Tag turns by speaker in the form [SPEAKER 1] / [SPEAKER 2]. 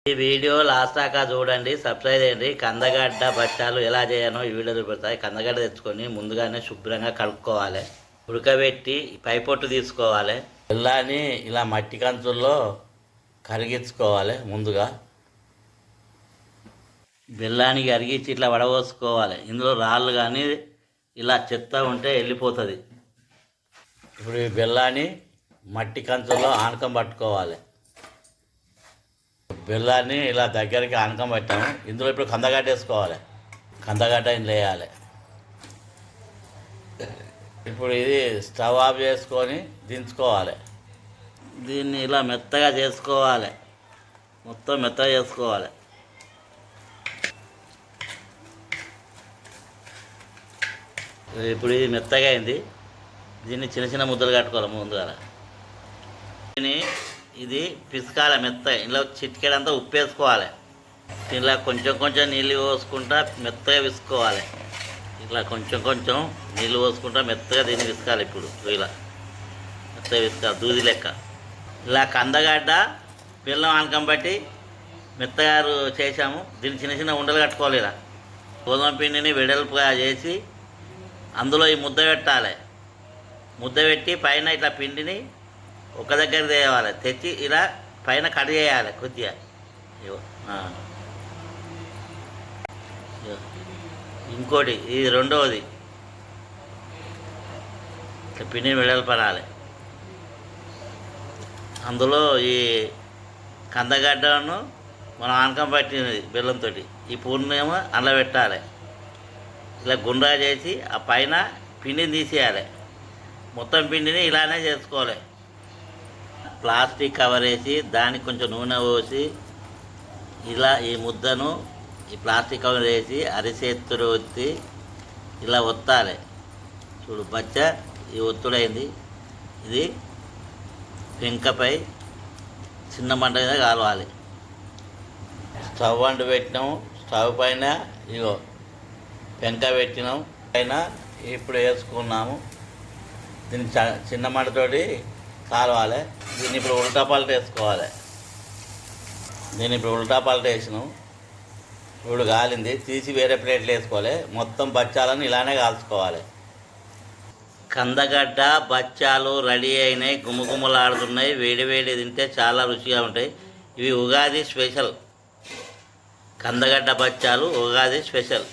[SPEAKER 1] ఈ video last దాకా చూడండి, సబ్స్క్రైబ్ చేయండి. కందగడ్డ బచ్చాలు ఎలా చేయాలో ఈ వీడియో చూపెడతాయి. కందగడ్డ తెచ్చుకొని ముందుగానే శుభ్రంగా కలుపుకోవాలి, ఉడకబెట్టి పైపొట్టు తీసుకోవాలి. బెల్లాన్ని ఇలా మట్టి కంచుల్లో కరిగించుకోవాలి. ముందుగా బెల్లానికి కరిగించి ఇట్లా వడపోసుకోవాలి. ఇందులో రాళ్ళు కానీ ఇలా చెత్త ఉంటే వెళ్ళిపోతుంది. ఇప్పుడు ఈ బెల్లాన్ని మట్టి కంచుల్లో ఆనకం పట్టుకోవాలి. బెల్లాన్ని ఇలా దగ్గరికి ఆనకం పెట్టాము. ఇందులో ఇప్పుడు కందగడ్డ వేసుకోవాలి. కందగడ్డ ఇందులో వేయాలి. ఇప్పుడు ఇది స్టవ్ ఆఫ్ చేసుకొని దించుకోవాలి. దీన్ని ఇలా మెత్తగా చేసుకోవాలి, మొత్తం మెత్తగా చేసుకోవాలి. ఇప్పుడు ఇది మెత్తగా అయింది. దీన్ని చిన్న చిన్న ముద్దలు కట్టుకోవాలి ముందుగా. దీన్ని ఇది పిసకాలి మెత్తగా. ఇందులో చిటికెడంతా ఉప్పు వేసుకోవాలి. ఇలా కొంచెం కొంచెం నీళ్ళు పోసుకుంటా మెత్తగా విసుకోవాలి. ఇట్లా కొంచెం కొంచెం నీళ్ళు పోసుకుంటా మెత్తగా దీన్ని విసుకాలి. ఇప్పుడు ఇలా మెత్తగా విసుకాలి, దూది లెక్క. ఇలా కందగడ్డ బెల్లం ఆనకం బట్టి మెత్తగా చేసాము. దీన్ని చిన్న చిన్న ఉండలు కట్టుకోవాలి. ఇలా గోధుమ పిండిని వెడల్పుగా చేసి అందులో ఈ ముద్ద పెట్టాలి. ముద్ద పెట్టి పైన ఇట్లా పిండిని ఒక దగ్గర తేవాలి. తెచ్చి ఇలా పైన కట్ చేయాలి కొద్దిగా. ఇంకోటి ఇది రెండవది. ఇట్లా పిండిని వెడల్పనాలి. అందులో ఈ కందగడ్డను మనం ఆనకం పట్టినది బెల్లంతో ఈ పూర్ణేమో అందులో పెట్టాలి. ఇలా గుండ్రా చేసి ఆ పైన పిండిని తీసేయాలి. మొత్తం పిండిని ఇలానే చేసుకోవాలి. ప్లాస్టిక్ కవర్ వేసి దానికి కొంచెం నూనె పోసి ఇలా ఈ ముద్దను ఈ ప్లాస్టిక్ కవర్ వేసి అరిచేత్తుడు ఒత్తి ఇలా ఒత్తాలి. చూడు బచ్చ ఈ ఒత్తుడైంది. ఇది పెంకపై చిన్న మంట మీద కాలవాలి. స్టవ్ అంటు పెట్టినాము. స్టవ్ పైన ఇగో పెంక పెట్టినాం. పైన ఇప్పుడు వేసుకున్నాము. దీన్ని చిన్న మంటతోటి కాలవాలి. దీన్ని ఇప్పుడు ఉల్టా పల్ట వేసుకోవాలి. దీన్ని ఇప్పుడు ఉల్టా పల్ట వేసినాం. ఇప్పుడు కాలింది. తీసి వేరే ప్లేట్లు వేసుకోవాలి. మొత్తం బచ్చాలను ఇలానే కాల్చుకోవాలి. కందగడ్డ బచ్చాలు రెడీ అయినాయి, గుమగుమలాడుతున్నాయి. వేడి వేడి తింటే చాలా రుచిగా ఉంటాయి. ఇవి ఉగాది స్పెషల్. కందగడ్డ బచ్చాలు ఉగాది స్పెషల్.